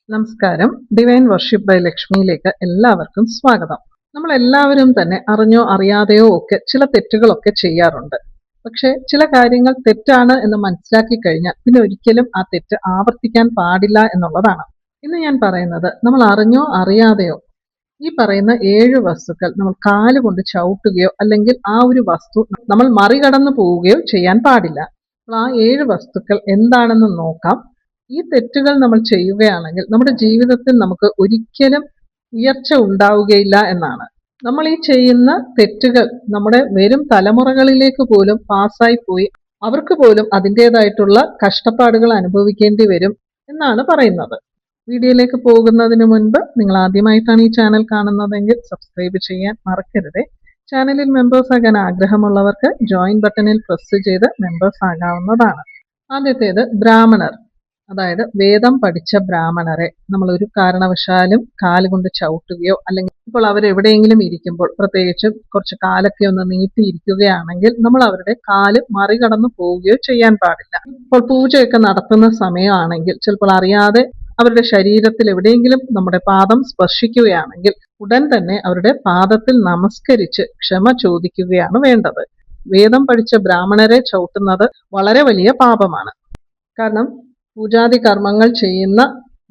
നമസ്കാരം. Divine worship by ലക്ഷ്മിയിലേക്ക് എല്ലാവർക്കും സ്വാഗതം. നമ്മൾ എല്ലാവരും തന്നെ അറിഞ്ഞോ അറിയാതെയോ ഒക്കെ ചില തെറ്റുകളൊക്കെ ചെയ്യാറുണ്ട്. പക്ഷെ ചില കാര്യങ്ങൾ തെറ്റാണ് എന്ന് മനസ്സിലാക്കി കഴിഞ്ഞാൽ പിന്നെ ഒരിക്കലും ആ തെറ്റ് ആവർത്തിക്കാൻ പാടില്ല എന്നുള്ളതാണ്. ഇന്ന് ഞാൻ പറയുന്നത്, നമ്മൾ അറിഞ്ഞോ അറിയാതെയോ ഈ പറയുന്ന 7 വസ്തുക്കൾ നമ്മൾ കാലുകൊണ്ട് ചവിട്ടുകയോ അല്ലെങ്കിൽ ആ ഒരു വസ്തു നമ്മൾ മറികടന്നു പോവുകയോ ചെയ്യാൻ പാടില്ല. അപ്പോൾ ആ 7 വസ്തുക്കൾ എന്താണെന്ന് നോക്കാം. ഈ തെറ്റുകൾ നമ്മൾ ചെയ്യുകയാണെങ്കിൽ നമ്മുടെ ജീവിതത്തിൽ നമുക്ക് ഒരിക്കലും ഉയർച്ച ഉണ്ടാവുകയില്ല എന്നാണ്. നമ്മൾ ഈ ചെയ്യുന്ന തെറ്റുകൾ നമ്മുടെ വരും തലമുറകളിലേക്ക് പോലും പാസ്സായി പോയി അവർക്ക് പോലും അതിൻ്റെതായിട്ടുള്ള കഷ്ടപ്പാടുകൾ അനുഭവിക്കേണ്ടി വരും എന്നാണ് പറയുന്നത്. വീഡിയോയിലേക്ക് പോകുന്നതിന് മുൻപ് നിങ്ങൾ ആദ്യമായിട്ടാണ് ഈ ചാനൽ കാണുന്നതെങ്കിൽ സബ്സ്ക്രൈബ് ചെയ്യാൻ മറക്കരുത്. ചാനലിൽ മെമ്പേഴ്സ് ആകാൻ ആഗ്രഹമുള്ളവർക്ക് ജോയിൻ ബട്ടണിൽ പ്രസ് ചെയ്ത് മെമ്പേഴ്സ് ആകാവുന്നതാണ്. ആദ്യത്തേത് ബ്രാഹ്മണർ, അതായത് വേദം പഠിച്ച ബ്രാഹ്മണരെ നമ്മൾ ഒരു കാരണവശാലും കാലുകൊണ്ട് ചവിട്ടുകയോ അല്ലെങ്കിൽ ഇപ്പോൾ അവരെവിടെയെങ്കിലും ഇരിക്കുമ്പോൾ പ്രത്യേകിച്ചും കുറച്ച് കാലൊക്കെ ഒന്ന് നീട്ടിയിരിക്കുകയാണെങ്കിൽ നമ്മൾ അവരുടെ കാല് മറികടന്നു പോവുകയോ ചെയ്യാൻ പാടില്ല. ഇപ്പോൾ പൂജയൊക്കെ നടത്തുന്ന സമയമാണെങ്കിൽ ചിലപ്പോൾ അറിയാതെ അവരുടെ ശരീരത്തിൽ എവിടെയെങ്കിലും നമ്മുടെ പാദം സ്പർശിക്കുകയാണെങ്കിൽ ഉടൻ തന്നെ അവരുടെ പാദത്തിൽ നമസ്കരിച്ച് ക്ഷമ ചോദിക്കുകയാണ് വേണ്ടത്. വേദം പഠിച്ച ബ്രാഹ്മണരെ ചവിട്ടുന്നത് വളരെ വലിയ പാപമാണ്. കാരണം പൂജാതി കർമ്മങ്ങൾ ചെയ്യുന്ന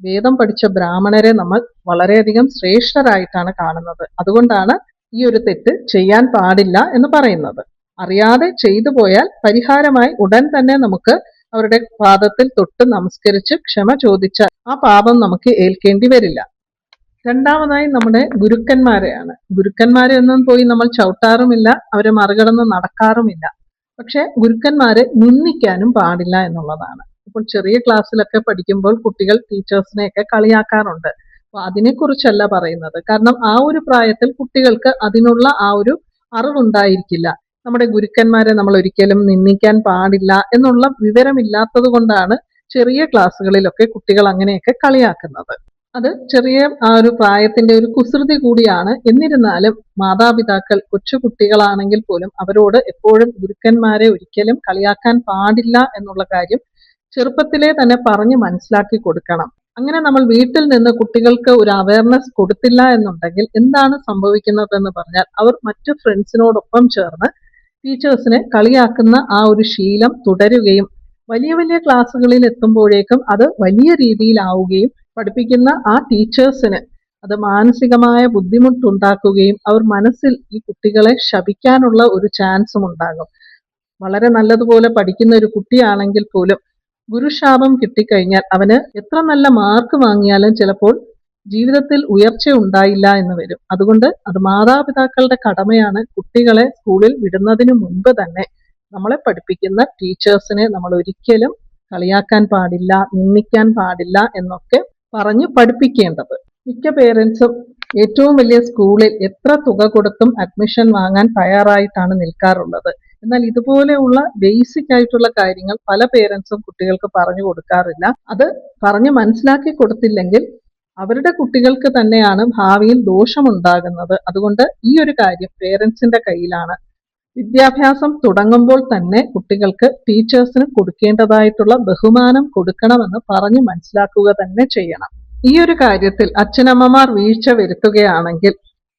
വേദം പഠിച്ച ബ്രാഹ്മണരെ നമ്മൾ വളരെയധികം ശ്രേഷ്ഠരായിട്ടാണ് കാണുന്നത്. അതുകൊണ്ടാണ് ഈ ഒരു തെറ്റ് ചെയ്യാൻ പാടില്ല എന്ന് പറയുന്നത്. അറിയാതെ ചെയ്തു പോയാൽ പരിഹാരമായി ഉടൻ തന്നെ നമുക്ക് അവരുടെ പാദത്തിൽ തൊട്ട് നമസ്കരിച്ച് ക്ഷമ ചോദിച്ചാൽ ആ പാപം നമുക്ക് ഏൽക്കേണ്ടി വരില്ല. രണ്ടാമതായി നമ്മുടെ ഗുരുക്കന്മാരെയാണ്. ഗുരുക്കന്മാരെ ഒന്നും പോയി നമ്മൾ ചവിട്ടാറുമില്ല, അവരെ മറികടന്ന് നടക്കാറുമില്ല. പക്ഷെ ഗുരുക്കന്മാരെ നിന്ദിക്കാനും പാടില്ല എന്നുള്ളതാണ്. ഇപ്പോൾ ചെറിയ ക്ലാസ്സിലൊക്കെ പഠിക്കുമ്പോൾ കുട്ടികൾ ടീച്ചേഴ്സിനെയൊക്കെ കളിയാക്കാറുണ്ട്. അപ്പൊ അതിനെക്കുറിച്ചല്ല പറയുന്നത്. കാരണം ആ ഒരു പ്രായത്തിൽ കുട്ടികൾക്ക് അതിനുള്ള ആ ഒരു അറിവുണ്ടായിരിക്കില്ല. നമ്മുടെ ഗുരുക്കന്മാരെ നമ്മൾ ഒരിക്കലും നിന്ദിക്കാൻ പാടില്ല എന്നുള്ള വിവരമില്ലാത്തത് കൊണ്ടാണ് ചെറിയ ക്ലാസ്സുകളിലൊക്കെ കുട്ടികൾ അങ്ങനെയൊക്കെ കളിയാക്കുന്നത്. അത് ചെറിയ ആ ഒരു പ്രായത്തിന്റെ ഒരു കുസൃതി കൂടിയാണ്. എന്നിരുന്നാലും മാതാപിതാക്കൾ കൊച്ചു കുട്ടികളാണെങ്കിൽ പോലും അവരോട് എപ്പോഴും ഗുരുക്കന്മാരെ ഒരിക്കലും കളിയാക്കാൻ പാടില്ല എന്നുള്ള കാര്യം ചെറുപ്പത്തിലെ തന്നെ പറഞ്ഞ് മനസ്സിലാക്കി കൊടുക്കണം. അങ്ങനെ നമ്മൾ വീട്ടിൽ നിന്ന് കുട്ടികൾക്ക് ഒരു അവയർനെസ് കൊടുത്തില്ല എന്നുണ്ടെങ്കിൽ എന്താണ് സംഭവിക്കുന്നതെന്ന് പറഞ്ഞാൽ അവർ മറ്റു ഫ്രണ്ട്സിനോടൊപ്പം ചേർന്ന് ടീച്ചേഴ്സിനെ കളിയാക്കുന്ന ആ ഒരു ശീലം തുടരുകയും വലിയ വലിയ ക്ലാസ്സുകളിൽ എത്തുമ്പോഴേക്കും അത് വലിയ രീതിയിലാവുകയും പഠിപ്പിക്കുന്ന ആ ടീച്ചേഴ്സിന് അത് മാനസികമായ ബുദ്ധിമുട്ടുണ്ടാക്കുകയും അവർ മനസ്സിൽ ഈ കുട്ടികളെ ശപിക്കാനുള്ള ഒരു ചാൻസും ഉണ്ടാകും. വളരെ നല്ലതുപോലെ പഠിക്കുന്ന ഒരു കുട്ടിയാണെങ്കിൽ പോലും ഗുരുശാപം കിട്ടിക്കഴിഞ്ഞാൽ അവന് എത്ര നല്ല മാർക്ക് വാങ്ങിയാലും ചിലപ്പോൾ ജീവിതത്തിൽ ഉയർച്ച ഉണ്ടായില്ല എന്ന് വരും. അതുകൊണ്ട് അത് മാതാപിതാക്കളുടെ കടമയാണ് കുട്ടികളെ സ്കൂളിൽ വിടുന്നതിന് മുൻപ് തന്നെ നമ്മളെ പഠിപ്പിക്കുന്ന ടീച്ചേഴ്സിനെ നമ്മൾ ഒരിക്കലും കളിയാക്കാൻ പാടില്ല, നിന്ദിക്കാൻ പാടില്ല എന്നൊക്കെ പറഞ്ഞ് പഠിപ്പിക്കേണ്ടത്. മിക്ക പേരൻസും ഏറ്റവും വലിയ സ്കൂളിൽ എത്ര തുക കൊടുത്തും അഡ്മിഷൻ വാങ്ങാൻ തയ്യാറായിട്ടാണ് നിൽക്കാറുള്ളത്. എന്നാൽ ഇതുപോലെയുള്ള ബേസിക് ആയിട്ടുള്ള കാര്യങ്ങൾ പല പേരൻസും കുട്ടികൾക്ക് പറഞ്ഞു കൊടുക്കാറില്ല. അത് പറഞ്ഞ് മനസ്സിലാക്കി കൊടുത്തില്ലെങ്കിൽ അവരുടെ കുട്ടികൾക്ക് തന്നെയാണ് ഭാവിയിൽ ദോഷമുണ്ടാകുന്നത്. അതുകൊണ്ട് ഈ ഒരു കാര്യം പേരൻസിന്റെ കയ്യിലാണ്. വിദ്യാഭ്യാസം തുടങ്ങുമ്പോൾ തന്നെ കുട്ടികൾക്ക് ടീച്ചേഴ്സിന് കൊടുക്കേണ്ടതായിട്ടുള്ള ബഹുമാനം കൊടുക്കണമെന്ന് പറഞ്ഞ് മനസ്സിലാക്കുക തന്നെ ചെയ്യണം. ഈ ഒരു കാര്യത്തിൽ അച്ഛനമ്മമാർ വീഴ്ച വരുത്തുകയാണെങ്കിൽ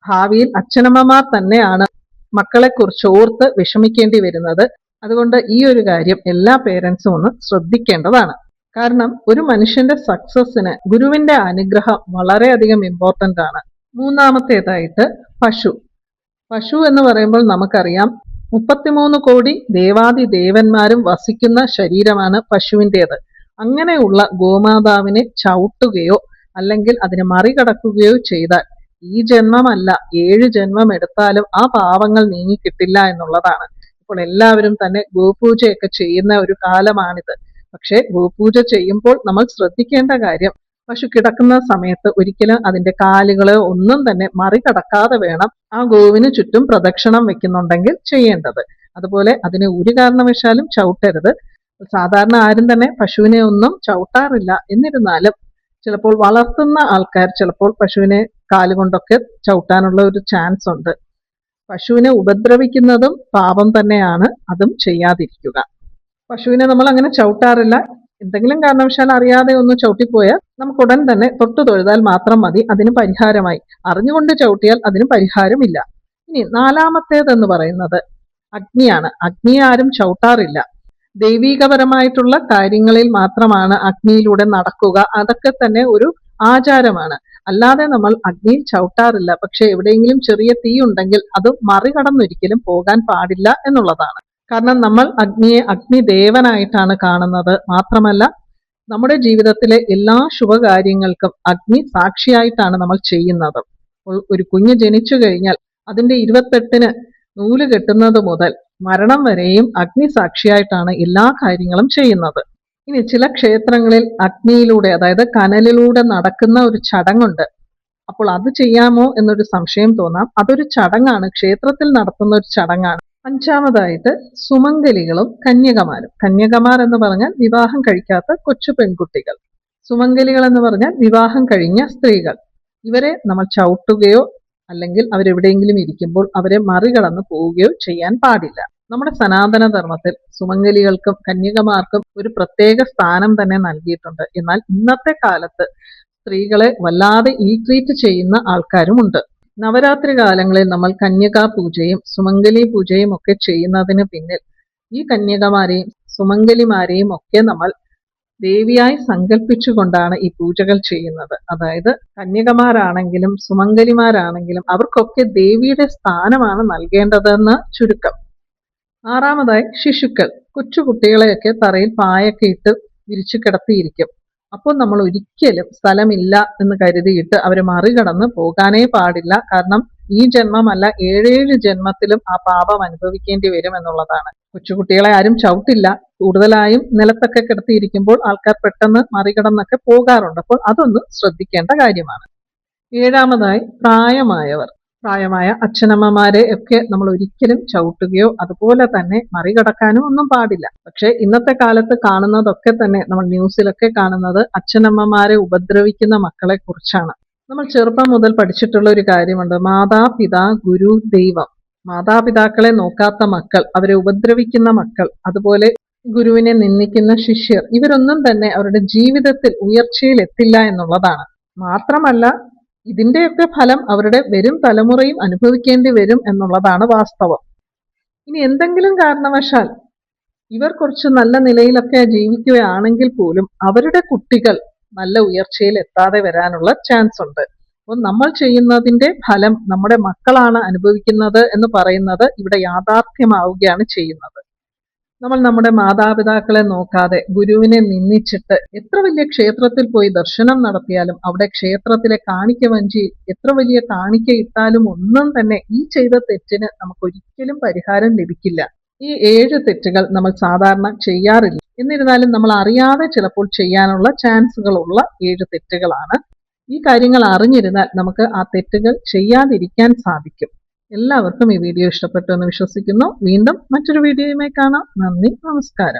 ഭാവിയിൽ അച്ഛനമ്മമാർ തന്നെയാണ് മക്കളെ കുറിച്ച് ഓർത്ത് വിഷമിക്കേണ്ടി വരുന്നത്. അതുകൊണ്ട് ഈ ഒരു കാര്യം എല്ലാ പേരൻസും ഒന്ന് ശ്രദ്ധിക്കേണ്ടതാണ്. കാരണം ഒരു മനുഷ്യന്റെ സക്സസിന് ഗുരുവിന്റെ അനുഗ്രഹം വളരെയധികം ഇമ്പോർട്ടന്റ് ആണ്. മൂന്നാമത്തേതായിട്ട് പശു എന്ന് പറയുമ്പോൾ നമുക്കറിയാം 33 കോടി ദേവാദി ദേവന്മാരും വസിക്കുന്ന ശരീരമാണ് പശുവിൻ്റെത്. അങ്ങനെയുള്ള ഗോമാതാവിനെ ചവിട്ടുകയോ അല്ലെങ്കിൽ അതിനെ മറികടക്കുകയോ ചെയ്താൽ ഈ ജന്മമല്ല 7 ജന്മം എടുത്താലും ആ പാവങ്ങൾ നീങ്ങിക്കിട്ടില്ല എന്നുള്ളതാണ്. ഇപ്പോൾ എല്ലാവരും തന്നെ ഗോപൂജയൊക്കെ ചെയ്യുന്ന ഒരു കാലമാണിത്. പക്ഷെ ഗോപൂജ ചെയ്യുമ്പോൾ നമ്മൾ ശ്രദ്ധിക്കേണ്ട കാര്യം, പശു കിടക്കുന്ന സമയത്ത് ഒരിക്കലും അതിന്റെ കാലുകളെ ഒന്നും തന്നെ മറികടക്കാതെ വേണം ആ ഗോവിന് ചുറ്റും പ്രദക്ഷിണം വെക്കുന്നുണ്ടെങ്കിൽ ചെയ്യേണ്ടത്. അതുപോലെ അതിനെ ഒരു കാരണവശാലും ചവിട്ടരുത്. സാധാരണ ആരും തന്നെ പശുവിനെ ഒന്നും ചവിട്ടാറില്ല. എന്നിരുന്നാലും ചിലപ്പോൾ വളർത്തുന്ന ആൾക്കാർ ചിലപ്പോൾ പശുവിനെ കാലുകൊണ്ടൊക്കെ ചവിട്ടാനുള്ള ഒരു ചാൻസ് ഉണ്ട്. പശുവിനെ ഉപദ്രവിക്കുന്നതും പാപം തന്നെയാണ്. അതും ചെയ്യാതിരിക്കുക. പശുവിനെ നമ്മൾ അങ്ങനെ ചവിട്ടാറില്ല. എന്തെങ്കിലും കാരണവശാൽ അറിയാതെ ഒന്ന് ചവിട്ടിപ്പോയാൽ നമുക്ക് ഉടൻ തന്നെ തൊട്ടു തൊഴുതാൽ മാത്രം മതി, അതിന് പരിഹാരമായി. അറിഞ്ഞുകൊണ്ട് ചവിട്ടിയാൽ അതിന് പരിഹാരമില്ല. ഇനി നാലാമത്തേതെന്ന് പറയുന്നത് അഗ്നിയാണ്. അഗ്നിയെ ആരും ചവിട്ടാറില്ല. ദൈവീകപരമായിട്ടുള്ള കാര്യങ്ങളിൽ മാത്രമാണ് അഗ്നിയിലൂടെ നടക്കുക. അതൊക്കെ തന്നെ ഒരു ആചാരമാണ്. അല്ലാതെ നമ്മൾ അഗ്നിയിൽ ചവിട്ടാറില്ല. പക്ഷെ എവിടെയെങ്കിലും ചെറിയ തീ ഉണ്ടെങ്കിൽ അത് മറികടന്നൊരിക്കലും പോകാൻ പാടില്ല എന്നുള്ളതാണ്. കാരണം നമ്മൾ അഗ്നിയെ അഗ്നിദേവനായിട്ടാണ് കാണുന്നത്. മാത്രമല്ല നമ്മുടെ ജീവിതത്തിലെ എല്ലാ ശുഭകാര്യങ്ങൾക്കും അഗ്നി സാക്ഷിയായിട്ടാണ് നമ്മൾ ചെയ്യുന്നത്. ഒരു കുഞ്ഞ് ജനിച്ചു കഴിഞ്ഞാൽ അതിന്റെ 28-ന് നൂല് കെട്ടുന്നത് മുതൽ മരണം വരെയും അഗ്നി സാക്ഷിയായിട്ടാണ് എല്ലാ കാര്യങ്ങളും ചെയ്യുന്നത്. ഇനി ചില ക്ഷേത്രങ്ങളിൽ അഗ്നിയിലൂടെ, അതായത് കനലിലൂടെ നടക്കുന്ന ഒരു ചടങ്ങുണ്ട്. അപ്പോൾ അത് ചെയ്യാമോ എന്നൊരു സംശയം തോന്നാം. അതൊരു ചടങ്ങാണ്, ക്ഷേത്രത്തിൽ നടത്തുന്ന ഒരു ചടങ്ങാണ്. അഞ്ചാമതായിട്ട് സുമംഗലികളും കന്യകമാരും. കന്യകമാർ എന്ന് പറഞ്ഞാൽ വിവാഹം കഴിക്കാത്ത കൊച്ചു പെൺകുട്ടികൾ. സുമംഗലികൾ എന്ന് പറഞ്ഞാൽ വിവാഹം കഴിഞ്ഞ സ്ത്രീകൾ. ഇവരെ നമ്മൾ ചവിട്ടുകയോ അല്ലെങ്കിൽ അവരെവിടെയെങ്കിലും ഇരിക്കുമ്പോൾ അവരെ മറികടന്ന് പോവുകയോ ചെയ്യാൻ പാടില്ല. നമ്മുടെ സനാതന ധർമ്മത്തിൽ സുമംഗലികൾക്കും കന്യകമാർക്കും ഒരു പ്രത്യേക സ്ഥാനം തന്നെ നൽകിയിട്ടുണ്ട്. എന്നാൽ ഇന്നത്തെ കാലത്ത് സ്ത്രീകളെ വല്ലാതെ ഇൽട്രീറ്റ് ചെയ്യുന്ന ആൾക്കാരുമുണ്ട്. നവരാത്രി കാലങ്ങളിൽ നമ്മൾ കന്യകാ പൂജയും സുമംഗലി പൂജയും ഒക്കെ ചെയ്യുന്നതിന് പിന്നിൽ ഈ കന്യകമാരെയും സുമംഗലിമാരെയും ഒക്കെ നമ്മൾ ദേവിയായി സങ്കല്പിച്ചുകൊണ്ടാണ് ഈ പൂജകൾ ചെയ്യുന്നത്. അതായത് കന്യകമാരാണെങ്കിലും സുമംഗലിമാരാണെങ്കിലും അവർക്കൊക്കെ ദേവിയുടെ സ്ഥാനമാണ് നൽകേണ്ടതെന്ന് ചുരുക്കം. ആറാമതായി ശിശുക്കൾ. കൊച്ചുകുട്ടികളെയൊക്കെ തറയിൽ പായൊക്കെ ഇട്ട് വിരിച്ചു കിടത്തിയിരിക്കും. അപ്പോൾ നമ്മൾ ഒരിക്കലും സ്ഥലമില്ല എന്ന് കരുതിയിട്ട് അവരെ മറികടന്ന് പോകാനേ പാടില്ല. കാരണം ഈ ജന്മമല്ല 7 ജന്മത്തിലും ആ പാപം അനുഭവിക്കേണ്ടി വരും എന്നുള്ളതാണ്. കൊച്ചുകുട്ടികളെ ആരും ചവിട്ടില്ല. കൂടുതലായും നിലത്തൊക്കെ കിടത്തിയിരിക്കുമ്പോൾ ആൾക്കാർ പെട്ടെന്ന് മറികടന്നൊക്കെ പോകാറുണ്ട്. അപ്പോൾ അതൊന്ന് ശ്രദ്ധിക്കേണ്ട കാര്യമാണ്. ഏഴാമതായി പ്രായമായവർ. പ്രായമായ അച്ഛനമ്മമാരെ ഒക്കെ നമ്മൾ ഒരിക്കലും ചവിട്ടുകയോ അതുപോലെ തന്നെ മറികടക്കാനോ ഒന്നും പാടില്ല. പക്ഷെ ഇന്നത്തെ കാലത്ത് കാണുന്നതൊക്കെ തന്നെ നമ്മൾ ന്യൂസിലൊക്കെ കാണുന്നത് അച്ഛനമ്മമാരെ ഉപദ്രവിക്കുന്ന മക്കളെ കുറിച്ചാണ്. നമ്മൾ ചെറുപ്പം മുതൽ പഠിച്ചിട്ടുള്ള ഒരു കാര്യമുണ്ട്, മാതാപിതാ ഗുരു ദൈവം. മാതാപിതാക്കളെ നോക്കാത്ത മക്കൾ, അവരെ ഉപദ്രവിക്കുന്ന മക്കൾ, അതുപോലെ ഗുരുവിനെ നിന്ദിക്കുന്ന ശിഷ്യർ, ഇവരൊന്നും തന്നെ അവരുടെ ജീവിതത്തിൽ ഉയർച്ചയിൽ എത്തില്ല എന്നുള്ളതാണ്. മാത്രമല്ല ഇതിന്റെയൊക്കെ ഫലം അവരുടെ വരും തലമുറയും അനുഭവിക്കേണ്ടി വരും എന്നുള്ളതാണ് വാസ്തവം. ഇനി എന്തെങ്കിലും കാരണവശാൽ ഇവർ കുറച്ച് നല്ല നിലയിലൊക്കെ ജീവിക്കുകയാണെങ്കിൽ പോലും അവരുടെ കുട്ടികൾ നല്ല ഉയർച്ചയിൽ എത്താതെ വരാനുള്ള ചാൻസ് ഉണ്ട്. അപ്പോൾ നമ്മൾ ചെയ്യുന്നതിന്റെ ഫലം നമ്മുടെ മക്കളാണ് അനുഭവിക്കുന്നത് എന്ന് പറയുന്നത് ഇവിടെ യാഥാർത്ഥ്യമാവുകയാണ് ചെയ്യുന്നത്. നമ്മൾ നമ്മുടെ മാതാപിതാക്കളെ നോക്കാതെ ഗുരുവിനെ നിന്ദിച്ചിട്ട് എത്ര വലിയ ക്ഷേത്രത്തിൽ പോയി ദർശനം നടത്തിയാലും അവിടെ ക്ഷേത്രത്തിലെ കാണിക്ക വഞ്ചിയിൽ എത്ര വലിയ കാണിക്ക ഇട്ടാലും ഒന്നും തന്നെ ഈ ചെയ്ത തെറ്റിന് നമുക്ക് ഒരിക്കലും പരിഹാരം ലഭിക്കില്ല. ഈ 7 തെറ്റുകൾ നമ്മൾ സാധാരണ ചെയ്യാറില്ല. എന്നിരുന്നാലും നമ്മൾ അറിയാതെ ചിലപ്പോൾ ചെയ്യാനുള്ള ചാൻസുകളുള്ള 7 തെറ്റുകളാണ്. ഈ കാര്യങ്ങൾ അറിഞ്ഞിരുന്നാൽ നമുക്ക് ആ തെറ്റുകൾ ചെയ്യാതിരിക്കാൻ സാധിക്കും. എല്ലാവർക്കും ഈ വീഡിയോ ഇഷ്ടപ്പെട്ടു എന്ന് വിശ്വസിക്കുന്നു. വീണ്ടും മറ്റൊരു വീഡിയോയുമായി കാണാം. നന്ദി, നമസ്കാരം.